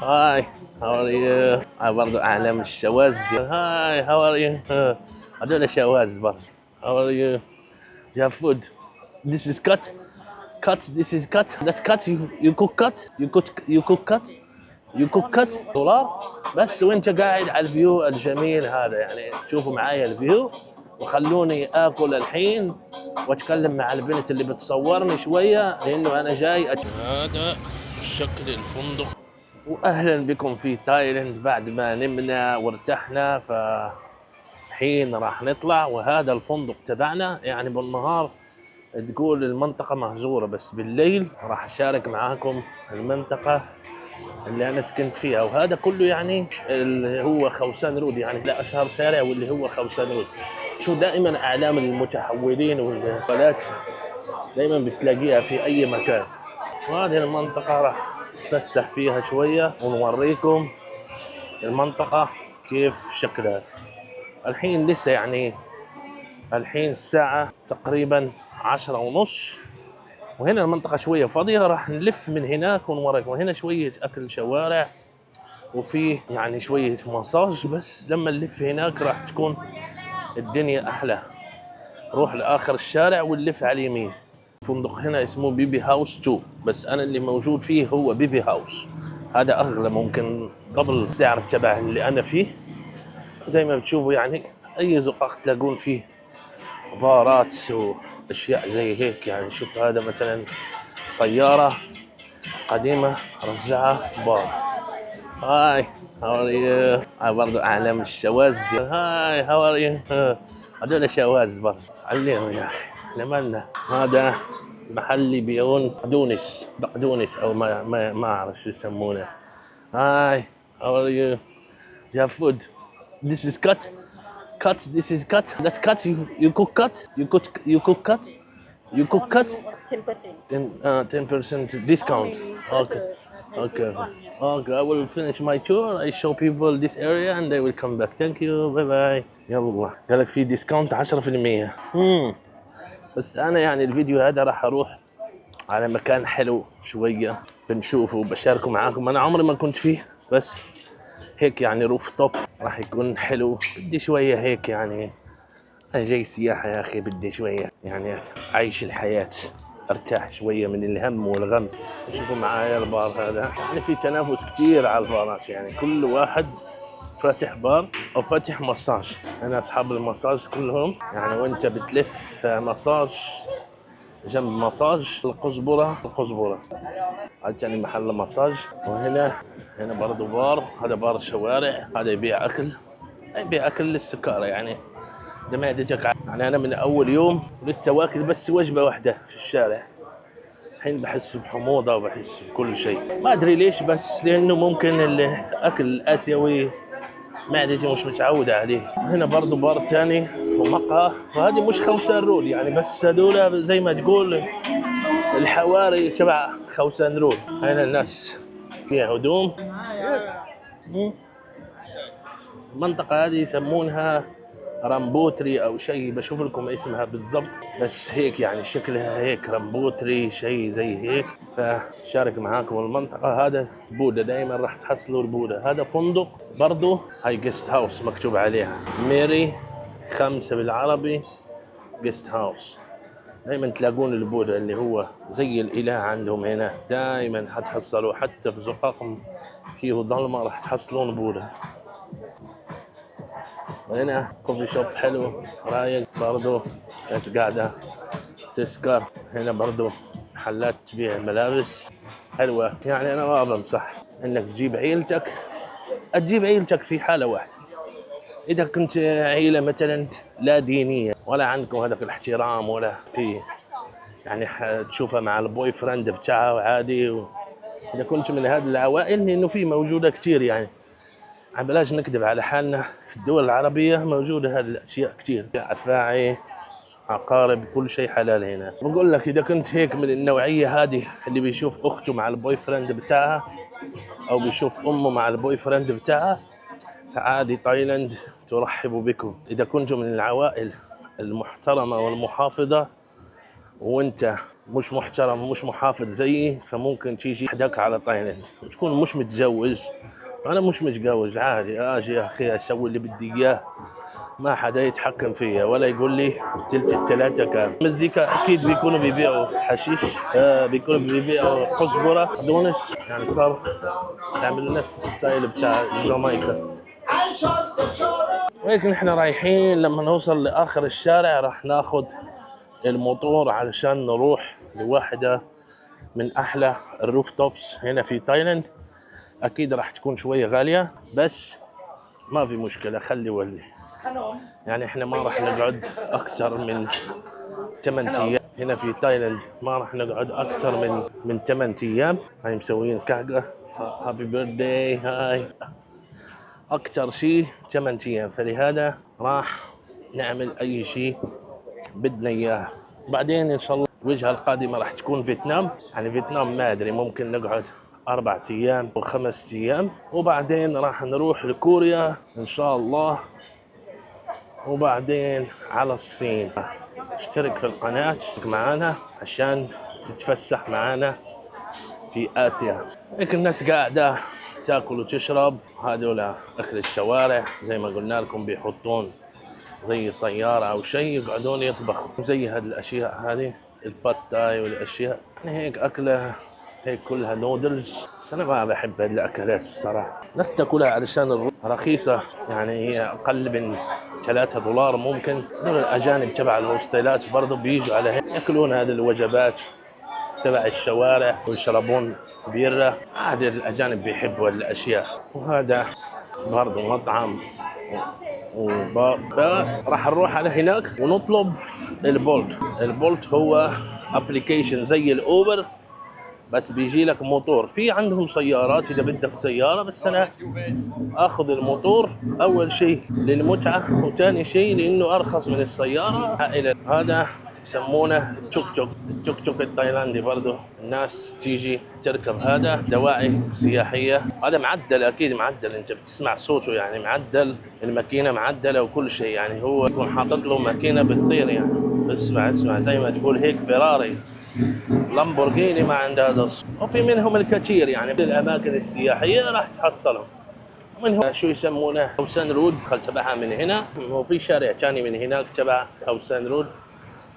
Hi, how are you? برضه أعلام الشواذ. Hi, how are you? هذول شواذ برضه. How are you? You have food. This is cut. Cut. This is cut. That cut. You cook cut. You cook cut. You cook cut. دولار بس وأنت قاعد على الفيو الجميل هذا، يعني شوفوا معايا الفيو وخلوني آكل الحين وأتكلم مع البنت اللي بتصورني شوية، لأنه أنا جاي هذا شكل الفندق. واهلا بكم في تايلاند بعد ما نمنا وارتحنا، فحين راح نطلع. وهذا الفندق تبعنا، يعني بالنهار تقول المنطقة مهجورة، بس بالليل راح اشارك معاكم المنطقة اللي انا سكنت فيها. وهذا كله يعني اللي هو خوسان رود، يعني لا اشهر شارع واللي هو خوسان رود. شو دائما اعلام المتحولين والولات دائما بتلاقيها في اي مكان. وهذه المنطقة راح نتفسح فيها شوية ونوريكم المنطقة كيف شكلها. الحين لسه يعني الحين الساعة تقريبا 10:30، وهنا المنطقة شوية فاضية. راح نلف من هناك ونوريكم. هنا شوية أكل شوارع وفي يعني شوية مساج، بس لما نلف هناك راح تكون الدنيا أحلى. روح لآخر الشارع ونلف على اليمين. فندق هنا اسمه بيبي هاوس 2، بس أنا اللي موجود فيه هو بيبي هاوس. هذا أغلى ممكن قبل السعر تبع اللي أنا فيه. زي ما بتشوفوا يعني أي زقاق تلاقون فيه بارات وأشياء زي هيك. يعني شوف هذا مثلا سيارة قديمة رجعها بار. هاي هاو ار يو. برضه أعلام الشواذ. هاي هاو ار يو. هذول شواذ برضه عليهم يا أخي، احنا مالنا. هذا محل يبيعون بقدونس أو ما أعرف شو يسمونه. هاي هاو ار يو. You have food. This is cut. Cut. This is cut. That cut. You cook cut. You cook cut. You cook cut. 10%. 10% discount. Okay. Okay. Okay. I will finish my tour. I show people this area and they will come back. Thank you. Bye bye. يلا قالك في ديسكاونت 10%. بس انا يعني الفيديو هذا راح اروح على مكان حلو شويه بنشوفه بشاركه معاكم. انا عمري ما كنت فيه، بس هيك يعني روف توب راح يكون حلو. بدي شويه هيك يعني، أنا جاي سياحة يا أخي، بدي شوية يعني أعيش الحياة، أرتاح شوية من الهم والغم. شوفوا معايا البار هذا، يعني في تنافس كتير على البارات، يعني كل واحد فاتح بار أو فاتح مساج. أنا أصحاب المساج كلهم يعني، وأنت بتلف مساج جنب مساج القزبرة هذا يعني محل مساج. وهنا برضو بار، هذا بار الشوارع. هذا يبيع أكل للسكارى يعني لمعدتك. يعني أنا من أول يوم لسه واكل بس وجبة واحدة في الشارع، الحين بحس بحموضة وبحس بكل شيء، ما أدري ليش، بس لأنه ممكن الأكل الآسيوي معدتي مش متعودة عليه. هنا برضو بار تاني ومقهى، وهذه مش خوسان رود يعني، بس هذول زي ما تقول الحواري تبع خوسان رود. هنا الناس فيها هدوم. المنطقة هذه يسمونها رامبوتري أو شيء، بشوف لكم اسمها بالضبط، بس هيك يعني شكلها هيك رامبوتري شيء زي هيك. فشارك معاكم المنطقة. هذا بودا، دائما راح تحصلوا البودا. هذا فندق برضو، هاي جيست هاوس مكتوب عليها ميري 5 بالعربي جيست هاوس. دائما تلاقون البودا اللي هو زي الإله عندهم هنا، دائما حتحصلوا، حتى في زقاق فيه ظلمة راح تحصلون بودا. وهنا كوفي شوب حلو رايق برضو، ناس قاعدة تسكر. هنا برضو محلات تبيع ملابس حلوة. يعني أنا ما بنصح إنك تجيب عيلتك في حالة واحدة. إذا كنت عيلة مثلا لا دينية ولا عندكم هذاك الاحترام ولا في يعني تشوفها مع البوي فريند بتاعها عادي. إذا كنت من هذه العوائل، إنه في موجودة كتير يعني، بلاش نكذب على حالنا، في الدول العربية موجودة هذه الأشياء كتير، أفاعي عقارب كل شيء حلال هنا. بقول لك إذا كنت هيك من النوعية هذه اللي بيشوف أخته مع البوي فريند بتاعها أو بيشوف أمه مع البوي فريند بتاعها، فعادي تايلاند ترحب بكم. إذا كنتم من العوائل المحترمة والمحافظة وانت مش محترم مش محافظ زيي، فممكن تيجي وحدك على تايلاند، تكون مش متزوج. انا مش متجوز، عادي اجي يا اخي اسوي اللي بدي اياه، ما حدا يتحكم فيا ولا يقول لي تلت التلاتة كام. مزيكا اكيد بيكونوا بيبيعوا حشيش، بيكونوا بيبيعوا قزبرة دونس، يعني صار يعمل نفس الستايل بتاع جامايكا. وهيك نحن رايحين، لما نوصل لاخر الشارع راح ناخذ الموتور علشان نروح لواحدة من احلى الروف توبس هنا في تايلاند. اكيد راح تكون شوية غالية بس ما في مشكلة، خلي ولي. يعني احنا ما راح نقعد اكثر من 8 ايام هنا في تايلاند، ما راح نقعد اكثر من 8 ايام. هاي مسويين كعكة، هابي بيرثداي، هاي اكثر شيء 8 ايام، فلهذا راح نعمل اي شيء بدنا اياه. بعدين ان شاء الله الوجهة القادمة راح تكون فيتنام. يعني فيتنام ما ادري، ممكن نقعد 4 ايام و5 ايام، وبعدين راح نروح لكوريا ان شاء الله، وبعدين على الصين. اشترك في القناة معانا عشان تتفسح معانا في آسيا. هيك الناس قاعدة تاكل وتشرب، هذول أكل الشوارع زي ما قلنا لكم، بيحطون زي سيارة أو شيء يقعدون يطبخوا زي هذه الأشياء، هذه الباتاي والأشياء، يعني هيك أكلة هيك كلها نودلز. بس أنا ما بحب هذه الأكلات بصراحة، ناس تاكلها علشان رخيصة، يعني هي أقل من $3 ممكن. دول الأجانب تبع الهوستيلات برضو بيجوا على هيك يأكلون هذه الوجبات تبع الشوارع ويشربون بيرة، عادي الأجانب بيحبوا الأشياء. وهذا برضو مطعم راح نروح على هناك ونطلب البولت. البولت هو ابلكيشن زي الأوبر بس بيجي لك موتور. في عندهم سيارات إذا بدك سيارة، بس أنا أخذ الموتور أول شيء للمتعة، وثاني شيء لأنه أرخص من السيارة. هذا يسمونه التوك توك. التوك توك التايلاندي برضو الناس تيجي تركب، هذا دواعي سياحية. هذا معدل، أكيد معدل، أنت بتسمع صوته يعني معدل، الماكينة معدلة وكل شيء، يعني هو يكون حاطط له ماكينة بتطير، يعني اسمع زي ما تقول هيك فيراري لامبورغيني ما عند هذا وفي منهم الكثير يعني بالاماكن السياحيه راح تحصلهم. منهم شو يسمونه هوسان رود، دخل تبعها من هنا، وفي شارع ثاني من هناك تبع هوسان رود.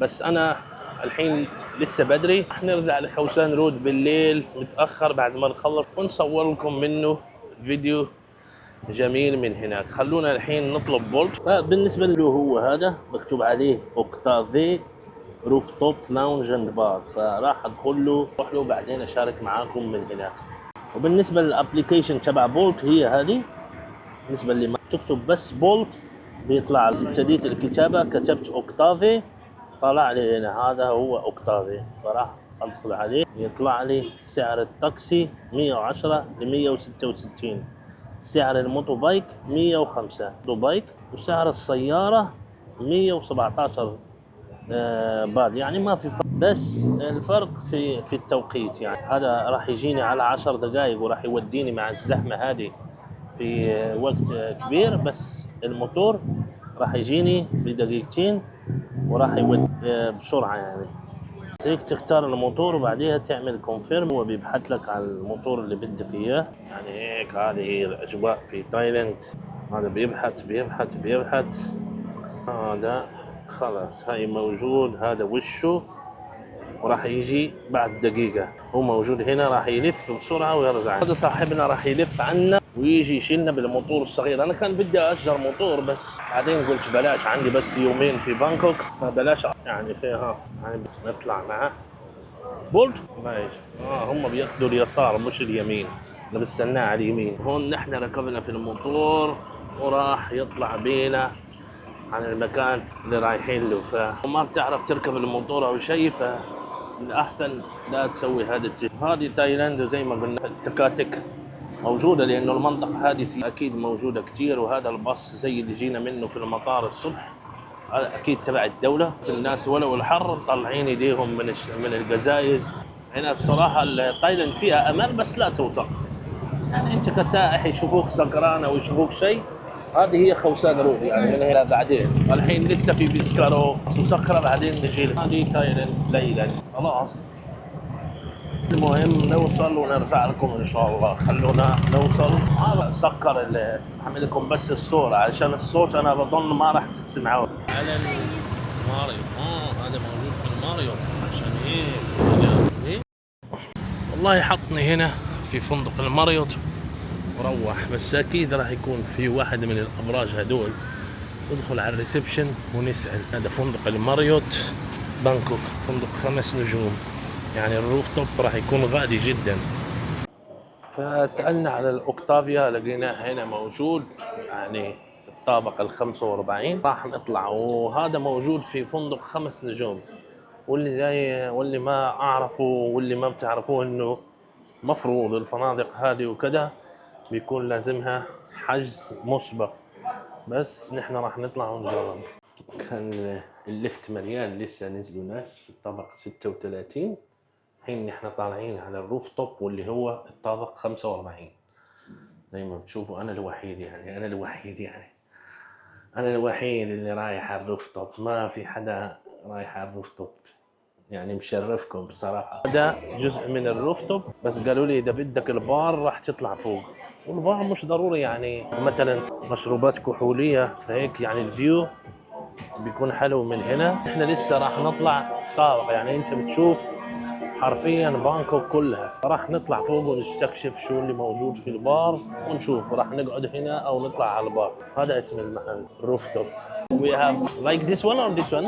بس انا الحين لسه بدري، رح نرجع لهوسان رود بالليل متاخر بعد ما نخلص ونصور لكم منه فيديو جميل من هناك. خلونا الحين نطلب بولت. بالنسبه له هو هذا مكتوب عليه اوكتافي روف توب لاونج اند بار، فراح ادخل له اروح له بعدين اشارك معاكم من هناك. وبالنسبه للابلكيشن تبع بولت هي هذه، بالنسبه اللي ما تكتب بس بولت بيطلع. ابتديت الكتابه كتبت اوكتافي طلع لي هنا هذا هو اوكتافي، فراح ادخل عليه يطلع لي سعر التاكسي 110 ل 166، سعر الموتوبايك 105 موتوبايك، وسعر السياره 117 بعد، يعني ما في فرق، بس الفرق في التوقيت. يعني هذا راح يجيني على 10 دقائق وراح يوديني مع الزحمة هذه في وقت كبير، بس الموتور راح يجيني في دقيقتين وراح يودي بسرعة. يعني هيك تختار الموتور وبعديها تعمل كونفيرم، هو بيبحث لك على الموتور اللي بدك اياه. يعني هيك هذه هي الاجواء في تايلاند. هذا بيبحث هذا خلاص هاي موجود، هذا وشه، وراح يجي بعد دقيقة. هو موجود هنا، راح يلف بسرعة ويرجع. هذا صاحبنا راح يلف عنا ويجي يشيلنا بالموتور الصغير. أنا كان بدي أجر موتور بس بعدين قلت بلاش، عندي بس يومين في بانكوك فبلاش يعني فيها، يعني نطلع معه بولت ماشي. هم بياخذوا اليسار مش اليمين، أنا بستناه على اليمين. هون نحن ركبنا في الموتور وراح يطلع بينا عن المكان اللي رايحين له. فما بتعرف تركب الموتور او شيء، فالاحسن لا تسوي هذا الشيء. هذه تايلاند زي ما قلنا التكاتك موجوده، لانه المنطقه هذه اكيد موجوده كثير. وهذا الباص زي اللي جينا منه في المطار الصبح، هذا اكيد تبع الدوله. الناس ولو الحر طالعين ايديهم من القزايز. هنا بصراحه تايلاند فيها امان بس لا توثق، يعني انت كسائح يشوفوك سكران او يشوفوك شيء هذه هي خوسان روبي يعني من هنا بعدين. الحين لسه في بيسكارو وسكرة، بعدين نجي هذه تايلاند ليلا خلاص. المهم نوصل ونرجع لكم ان شاء الله. خلونا نوصل. هذا سكر اللي اعمل لكم بس الصورة عشان الصوت انا بظن ما راح تسمعون. على الماريو هذا موجود في الماريو عشان هيك. والله حطني هنا في فندق الماريوت وروح، بس اكيد راح يكون في واحد من الابراج هدول. ندخل على الريسبشن ونسال. هذا فندق الماريوت بانكوك، فندق 5 نجوم، يعني الروف توب راح يكون غالي جدا. فسالنا على الاوكتافيا لقيناه هنا موجود، يعني في الطابق ال45 راح نطلع. وهذا موجود في فندق 5 نجوم. واللي زي واللي ما اعرفه واللي ما بتعرفوه انه مفروض الفنادق هذه وكذا بيكون لازمها حجز مسبق، بس نحن راح نطلع ونجرب. كان الليفت مليان، لسه نزلوا ناس في الطابق 36. الحين نحن طالعين على الروف توب واللي هو الطابق 45. زي ما بتشوفوا انا الوحيد انا الوحيد اللي رايح على الروف توب، ما في حدا رايح على الروف توب. يعني مشرفكم بصراحة. هذا جزء من الروف توب، بس قالوا لي إذا بدك البار راح تطلع فوق، والبار مش ضروري. يعني مثلا مشروبات كحولية، فهيك يعني الفيو بيكون حلو من هنا. احنا لسه راح نطلع طابق، يعني انت بتشوف حرفيا بانكوك كلها. راح نطلع فوق ونستكشف شو اللي موجود في البار ونشوف راح نقعد هنا او نطلع على البار. هذا اسم المحل روف توب. We have like this one or this one?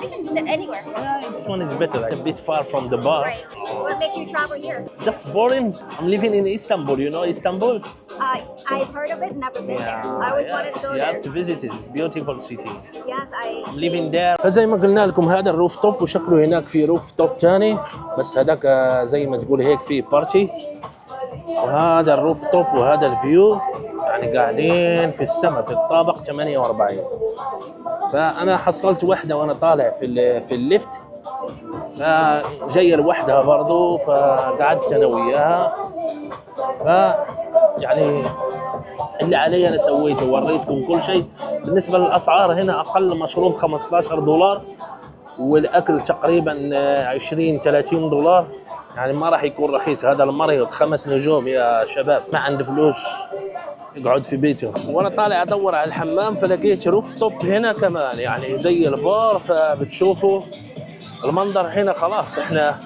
I can sit anywhere. Yeah, this one is better. Like a bit far from the bar. Right. What make you travel here? Just boring. I'm living in Istanbul. You know Istanbul? I've heard of it, never been there. I always wanted to go You there. have to visit it. It's a beautiful city. Yes, I'm living there. فزي ما قلنا لكم هذا الروف توب، وشكله هناك في روف توب ثاني، بس هذاك زي ما تقول هيك في بارتي. وهذا الروف توب وهذا الفيو، يعني قاعدين في السماء في الطابق 48. فأنا حصلت وحدة وأنا طالع في الليفت، فجاية لوحدها برضو، فقعدت أنا وياها. يعني اللي علي أنا سويته ووريتكم كل شيء. بالنسبة للأسعار هنا أقل مشروب $15، والأكل تقريبا 20-30 دولار. يعني ما راح يكون رخيص. هذا المريض 5 نجوم يا شباب، ما عنده فلوس يقعد في بيته. وانا طالع ادور على الحمام فلقيت روف توب هنا كمان، يعني زي البار. فبتشوفوا المنظر هنا، خلاص احنا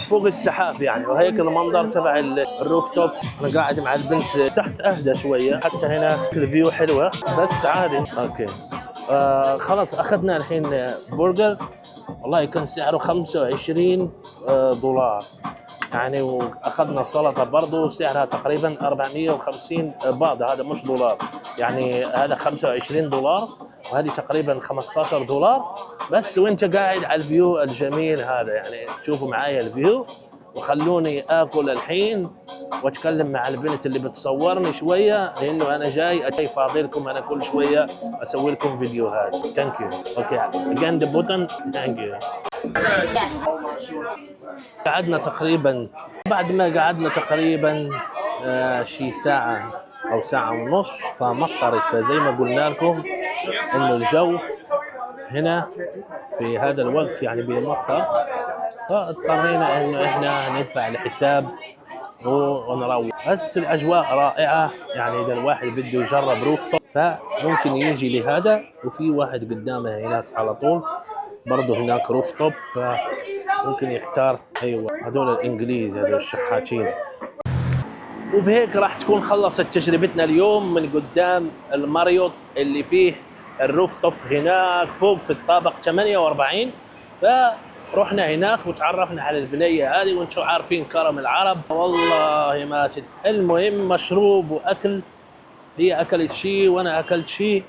فوق السحاب يعني. وهيك المنظر تبع الروف توب. انا قاعد مع البنت تحت اهدى شويه، حتى هنا الفيو حلوه بس عادي. اوكي خلاص اخذنا الحين برجر، والله كان سعره $25 يعني. واخذنا سلطه برضه سعرها تقريبا 450 باض، هذا مش دولار يعني، هذا $25 وهذه تقريبا $15 بس. وانت قاعد على الفيو الجميل هذا، يعني شوفوا معايا الفيو. وخلوني اكل الحين واتكلم مع البنت اللي بتصورني شويه، لانه انا جاي فاضي لكم انا كل شويه اسوي لكم فيديوهات. ثانك يو. اوكي again the button. ثانك يو. قعدنا تقريبا، بعد ما قعدنا تقريبا شي ساعه او ساعه ونص فمطرت. فزي ما قلنا لكم انه الجو هنا في هذا الوقت يعني بيمطر، فاضطرينا انه احنا ندفع الحساب ونروح. بس الاجواء رائعه يعني. اذا الواحد بده يجرب روف توب فممكن يجي لهذا. وفي واحد قدامه هناك على طول برضه هناك روف توب، فممكن يختار. ايوه هذول الانجليز، هذول الشحاتين. وبهيك راح تكون خلصت تجربتنا اليوم من قدام الماريوت اللي فيه الروف توب هناك فوق في الطابق 48. فرحنا هناك وتعرفنا على البنية هذه، وانتم عارفين كرم العرب والله ما تدري. المهم مشروب واكل، هي اكلت شيء وانا اكلت شيء،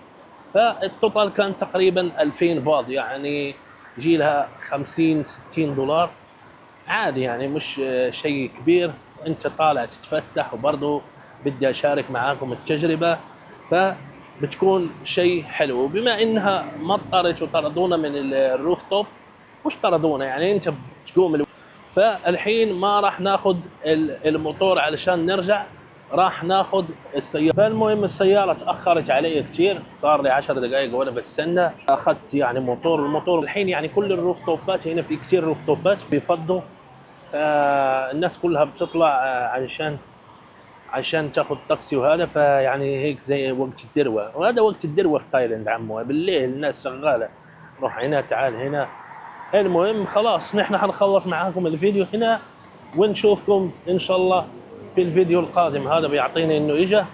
فالتوتال كان تقريبا 2000 باض، يعني يجي لها $50-60 عادي يعني، مش شيء كبير. انت طالع تتفسح وبرضه بدي اشارك معاكم التجربه، فبتكون شيء حلو. وبما انها مطرت وطردونا من الروف توب، مش طردونا يعني، انت بتقوم فالحين ما راح ناخذ الموتور علشان نرجع، راح ناخذ السياره. فالمهم السياره تاخرت علي كثير، صار لي 10 دقائق وانا بستنى. اخذت يعني الموتور الحين يعني كل الروف توبات هنا، في كثير روف توبات بيفضوا، فالناس كلها بتطلع عشان تاخذ تاكسي وهذا. فيعني هيك زي وقت الدروه، وهذا وقت الدروه في تايلاند عمو، بالليل الناس شغاله، روح هنا تعال هنا. المهم خلاص نحن حنخلص معاكم الفيديو هنا، ونشوفكم ان شاء الله في الفيديو القادم. هذا بيعطيني انه اجا.